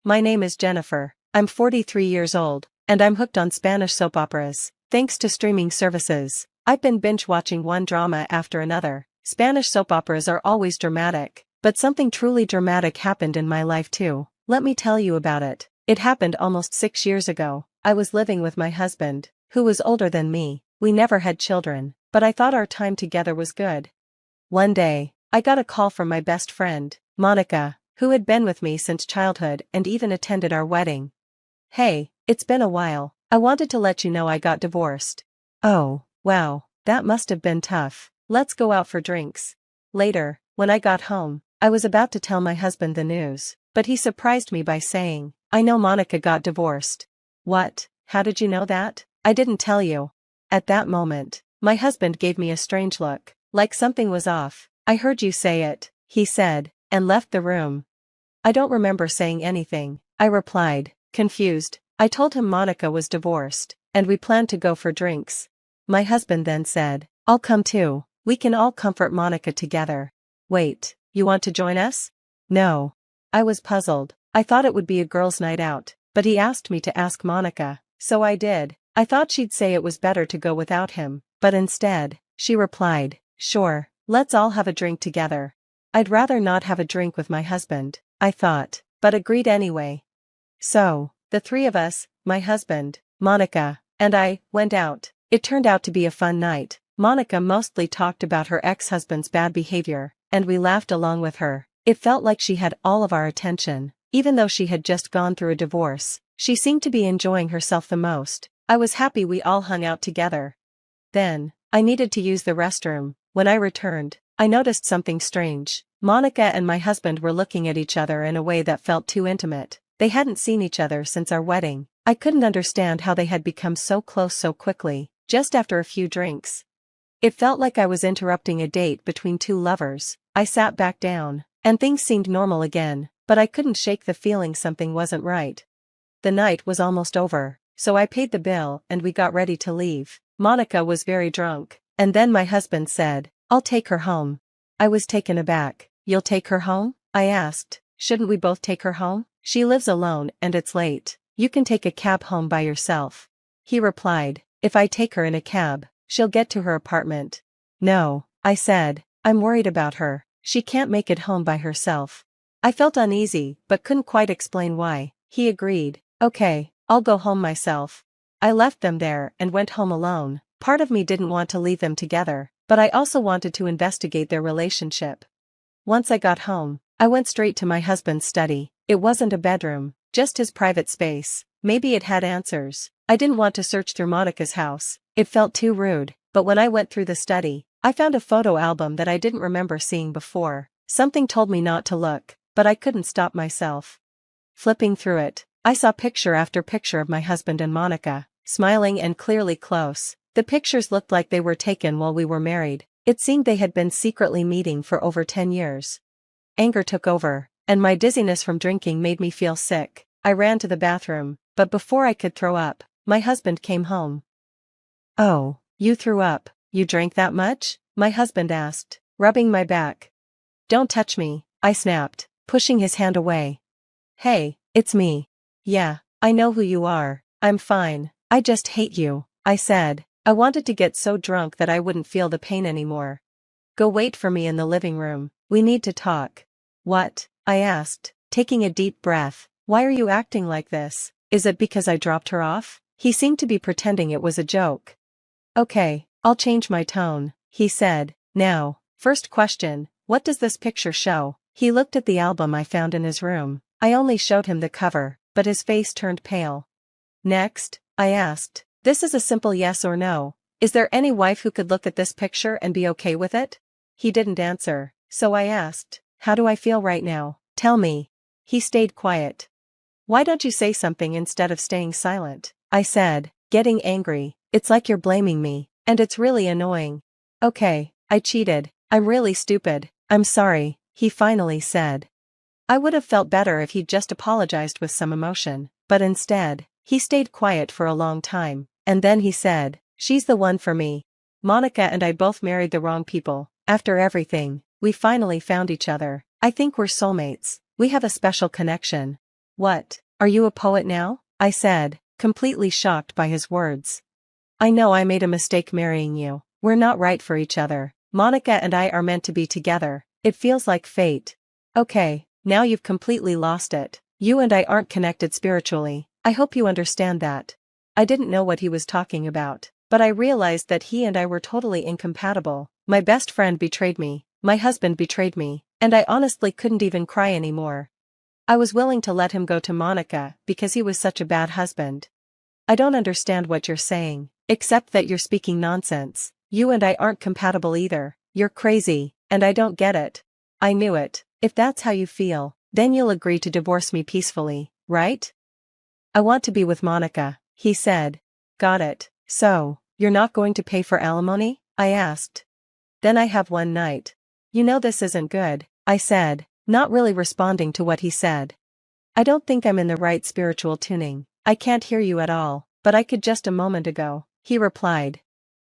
My name is Jennifer. I'm 43 years old, and I'm hooked on Spanish soap operas. Thanks to streaming services, I've been binge-watching one drama after another. Spanish soap operas are always dramatic, but something truly dramatic happened in my life too. Let me tell you about it. It happened almost 6 years ago. I was living with my husband, who was older than me. We never had children, but I thought our time together was good. One day, I got a call from my best friend, Monica, who had been with me since childhood and even attended our wedding. "Hey, it's been a while. I wanted to let you know I got divorced." "Oh, wow, that must have been tough. Let's go out for drinks." Later, when I got home, I was about to tell my husband the news, but he surprised me by saying, "I know Monica got divorced." "What? How did you know that? I didn't tell you." At that moment, my husband gave me a strange look, like something was off. "I heard you say it," he said, and left the room. "I don't remember saying anything," I replied, confused. I told him Monica was divorced, and we planned to go for drinks. My husband then said, "I'll come too. We can all comfort Monica together." "Wait, you want to join us?" "No." I was puzzled. I thought it would be a girls' night out, but he asked me to ask Monica, so I did. I thought she'd say it was better to go without him, but instead, she replied, "Sure, let's all have a drink together." I'd rather not have a drink with my husband, I thought, but agreed anyway. So, the three of us, my husband, Monica, and I, went out. It turned out to be a fun night. Monica mostly talked about her ex-husband's bad behavior, and we laughed along with her. It felt like she had all of our attention, even though she had just gone through a divorce. She seemed to be enjoying herself the most. I was happy we all hung out together. Then, I needed to use the restroom. When I returned, I noticed something strange. Monica and my husband were looking at each other in a way that felt too intimate. They hadn't seen each other since our wedding. I couldn't understand how they had become so close so quickly, just after a few drinks. It felt like I was interrupting a date between two lovers. I sat back down, and things seemed normal again, but I couldn't shake the feeling something wasn't right. The night was almost over, so I paid the bill and we got ready to leave. Monica was very drunk, and then my husband said, "I'll take her home." I was taken aback. "You'll take her home?" I asked. "Shouldn't we both take her home? She lives alone and it's late. You can take a cab home by yourself." He replied, "If I take her in a cab, she'll get to her apartment." "No," I said, "I'm worried about her. She can't make it home by herself." I felt uneasy, but couldn't quite explain why. He agreed. "Okay, I'll go home myself." I left them there and went home alone. Part of me didn't want to leave them together, but I also wanted to investigate their relationship. Once I got home, I went straight to my husband's study. It wasn't a bedroom, just his private space. Maybe it had answers. I didn't want to search through Monica's house. It felt too rude, but when I went through the study, I found a photo album that I didn't remember seeing before. Something told me not to look, but I couldn't stop myself. Flipping through it, I saw picture after picture of my husband and Monica, smiling and clearly close. The pictures looked like they were taken while we were married. It seemed they had been secretly meeting for over 10 years. Anger took over, and my dizziness from drinking made me feel sick. I ran to the bathroom, but before I could throw up, my husband came home. "Oh, you threw up? You drank that much?" my husband asked, rubbing my back. "Don't touch me," I snapped, pushing his hand away. "Hey, it's me." "Yeah, I know who you are. I'm fine. I just hate you," I said. I wanted to get so drunk that I wouldn't feel the pain anymore. "Go wait for me in the living room. We need to talk." "What?" I asked, taking a deep breath. "Why are you acting like this? Is it because I dropped her off?" He seemed to be pretending it was a joke. "Okay, I'll change my tone," he said. "Now, first question, what does this picture show?" He looked at the album I found in his room. I only showed him the cover, but his face turned pale. "Next?" I asked. "This is a simple yes or no. Is there any wife who could look at this picture and be okay with it?" He didn't answer, so I asked, "How do I feel right now? Tell me." He stayed quiet. "Why don't you say something instead of staying silent?" I said, getting angry. "It's like you're blaming me, and it's really annoying." "Okay, I cheated. I'm really stupid. I'm sorry," he finally said. I would have felt better if he'd just apologized with some emotion, but instead, he stayed quiet for a long time, and then he said, "She's the one for me. Monica and I both married the wrong people. After everything, we finally found each other. I think we're soulmates. We have a special connection." What? Are you a poet now? I said, completely shocked by his words. I know I made a mistake marrying you. We're not right for each other. Monica and I are meant to be together. It feels like fate. Okay, now you've completely lost it. You and I aren't connected spiritually. I hope you understand that. I didn't know what he was talking about, but I realized that he and I were totally incompatible. My best friend betrayed me, my husband betrayed me, and I honestly couldn't even cry anymore. I was willing to let him go to Monica because he was such a bad husband. I don't understand what you're saying, except that you're speaking nonsense. You and I aren't compatible either. You're crazy, and I don't get it. I knew it. If that's how you feel, then you'll agree to divorce me peacefully, right? I want to be with Monica, he said. Got it. So, you're not going to pay for alimony? I asked. Then I have one night. You know this isn't good, I said, not really responding to what he said. I don't think I'm in the right spiritual tuning. I can't hear you at all, but I could just a moment ago, he replied.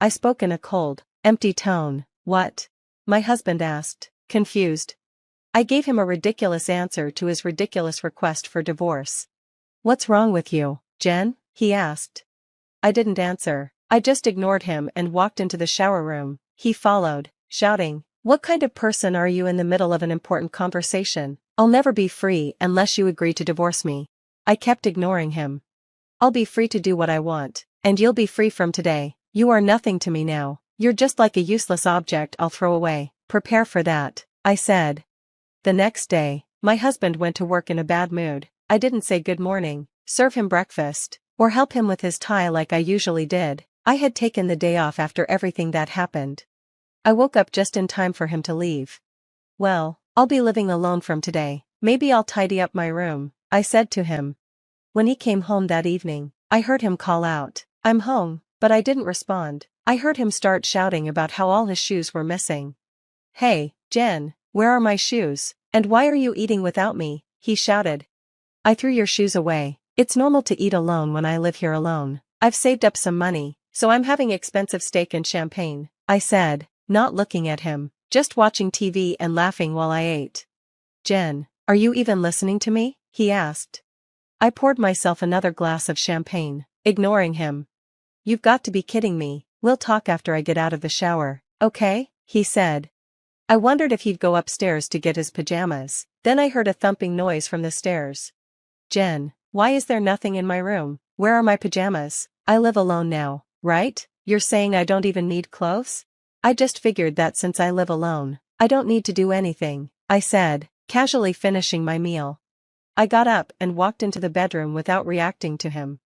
I spoke in a cold, empty tone. What? My husband asked, confused. I gave him a ridiculous answer to his ridiculous request for divorce. What's wrong with you, Jen? He asked. I didn't answer. I just ignored him and walked into the shower room. He followed, shouting, What kind of person are you in the middle of an important conversation? I'll never be free unless you agree to divorce me. I kept ignoring him. I'll be free to do what I want, and you'll be free from today. You are nothing to me now. You're just like a useless object I'll throw away. Prepare for that, I said. The next day, my husband went to work in a bad mood. I didn't say good morning, serve him breakfast, or help him with his tie like I usually did. I had taken the day off after everything that happened. I woke up just in time for him to leave. Well, I'll be living alone from today. Maybe I'll tidy up my room, I said to him. When he came home that evening, I heard him call out, I'm home, but I didn't respond. I heard him start shouting about how all his shoes were missing. Hey, Jen, where are my shoes? And why are you eating without me? He shouted. I threw your shoes away. It's normal to eat alone when I live here alone. I've saved up some money, so I'm having expensive steak and champagne, I said, not looking at him, just watching TV and laughing while I ate. Jen, are you even listening to me? He asked. I poured myself another glass of champagne, ignoring him. You've got to be kidding me. We'll talk after I get out of the shower, okay? He said. I wondered if he'd go upstairs to get his pajamas. Then I heard a thumping noise from the stairs. Jen, why is there nothing in my room? Where are my pajamas? I live alone now, right? You're saying I don't even need clothes? I just figured that since I live alone, I don't need to do anything, I said, casually finishing my meal. I got up and walked into the bedroom without reacting to him.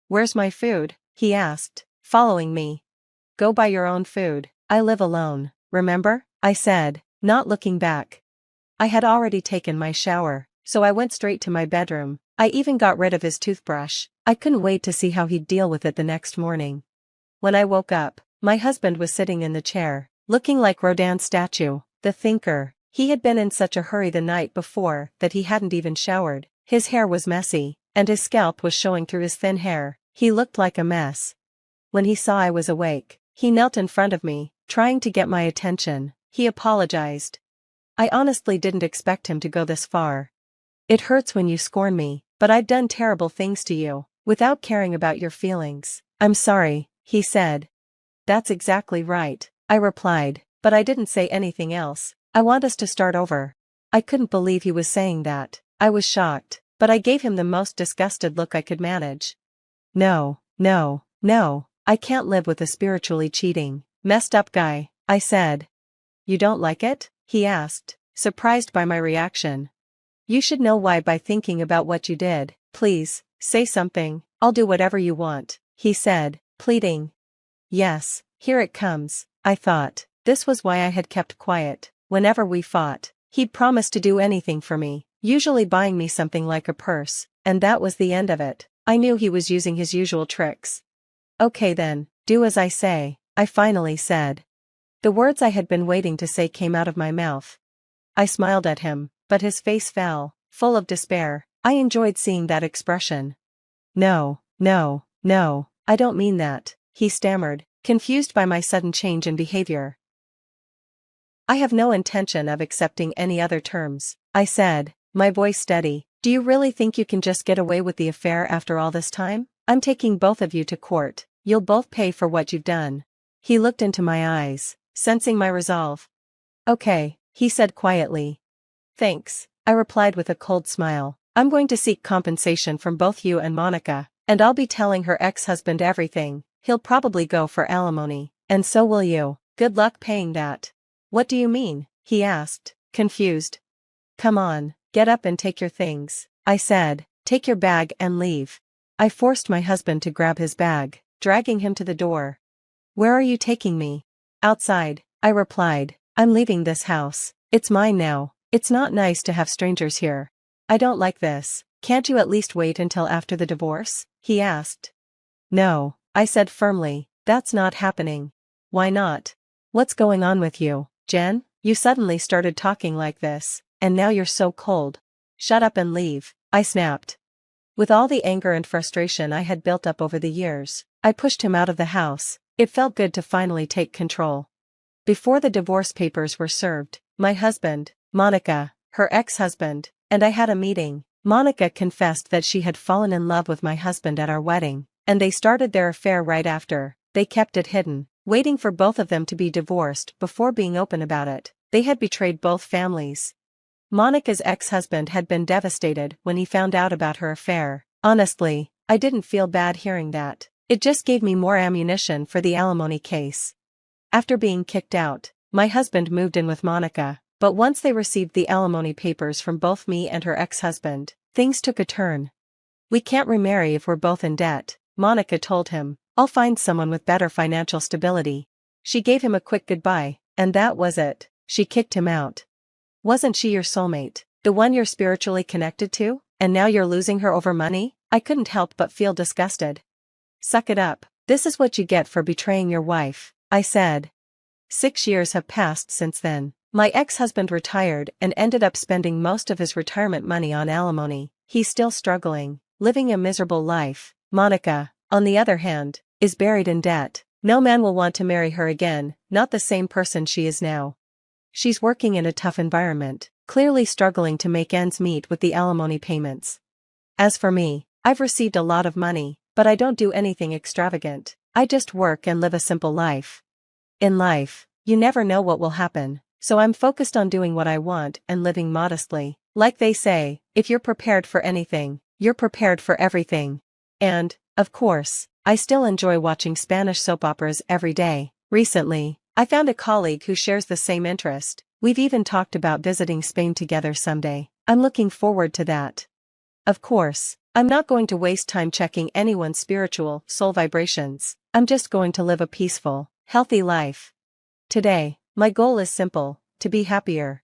Where's my food? He asked, following me. Go buy your own food. I live alone, remember? I said, not looking back. I had already taken my shower, so I went straight to my bedroom. I even got rid of his toothbrush. I couldn't wait to see how he'd deal with it the next morning. When I woke up, my husband was sitting in the chair, looking like Rodin's statue, the thinker. He had been in such a hurry the night before that he hadn't even showered. His hair was messy, and his scalp was showing through his thin hair. He looked like a mess. When he saw I was awake, he knelt in front of me, trying to get my attention. He apologized. I honestly didn't expect him to go this far. It hurts when you scorn me, but I've done terrible things to you, without caring about your feelings. I'm sorry, he said. That's exactly right, I replied, but I didn't say anything else. I want us to start over. I couldn't believe he was saying that. I was shocked, but I gave him the most disgusted look I could manage. No, no, no, I can't live with a spiritually cheating, messed up guy, I said. You don't like it? He asked, surprised by my reaction. You should know why by thinking about what you did. Please, say something. I'll do whatever you want, he said, pleading. Yes, here it comes, I thought. This was why I had kept quiet. Whenever we fought, he'd promise to do anything for me, usually buying me something like a purse, and that was the end of it. I knew he was using his usual tricks. Okay then, do as I say, I finally said. The words I had been waiting to say came out of my mouth. I smiled at him, but his face fell, full of despair. I enjoyed seeing that expression. No, no, no, I don't mean that, he stammered, confused by my sudden change in behavior. I have no intention of accepting any other terms, I said, my voice steady. Do you really think you can just get away with the affair after all this time? I'm taking both of you to court. You'll both pay for what you've done. He looked into my eyes, sensing my resolve. Okay, he said quietly. Thanks, I replied with a cold smile. I'm going to seek compensation from both you and Monica, and I'll be telling her ex-husband everything. He'll probably go for alimony, and so will you. Good luck paying that. What do you mean? He asked, confused. Come on, get up and take your things, I said. Take your bag and leave. I forced my husband to grab his bag, dragging him to the door. Where are you taking me? Outside, I replied. I'm leaving this house. It's mine now. It's not nice to have strangers here. I don't like this. Can't you at least wait until after the divorce? He asked. No, I said firmly, that's not happening. Why not? What's going on with you, Jen? You suddenly started talking like this, and now you're so cold. Shut up and leave, I snapped. With all the anger and frustration I had built up over the years, I pushed him out of the house. It felt good to finally take control. Before the divorce papers were served, my husband, Monica, her ex-husband, and I had a meeting. Monica confessed that she had fallen in love with my husband at our wedding, and they started their affair right after. They kept it hidden, waiting for both of them to be divorced before being open about it. They had betrayed both families. Monica's ex-husband had been devastated when he found out about her affair. Honestly, I didn't feel bad hearing that. It just gave me more ammunition for the alimony case. After being kicked out, my husband moved in with Monica, but once they received the alimony papers from both me and her ex-husband, things took a turn. We can't remarry if we're both in debt, Monica told him. I'll find someone with better financial stability. She gave him a quick goodbye, and that was it. She kicked him out. Wasn't she your soulmate, the one you're spiritually connected to, and now you're losing her over money? I couldn't help but feel disgusted. Suck it up. This is what you get for betraying your wife, I said. 6 years have passed since then. My ex-husband retired and ended up spending most of his retirement money on alimony. He's still struggling, living a miserable life. Monica, on the other hand, is buried in debt. No man will want to marry her again, not the same person she is now. She's working in a tough environment, clearly struggling to make ends meet with the alimony payments. As for me, I've received a lot of money, but I don't do anything extravagant. I just work and live a simple life. In life, you never know what will happen, so I'm focused on doing what I want and living modestly. Like they say, if you're prepared for anything, you're prepared for everything. And, of course, I still enjoy watching Spanish soap operas every day. Recently, I found a colleague who shares the same interest. We've even talked about visiting Spain together someday. I'm looking forward to that. Of course, I'm not going to waste time checking anyone's spiritual soul vibrations. I'm just going to live a peaceful, healthy life. Today, my goal is simple: to be happier.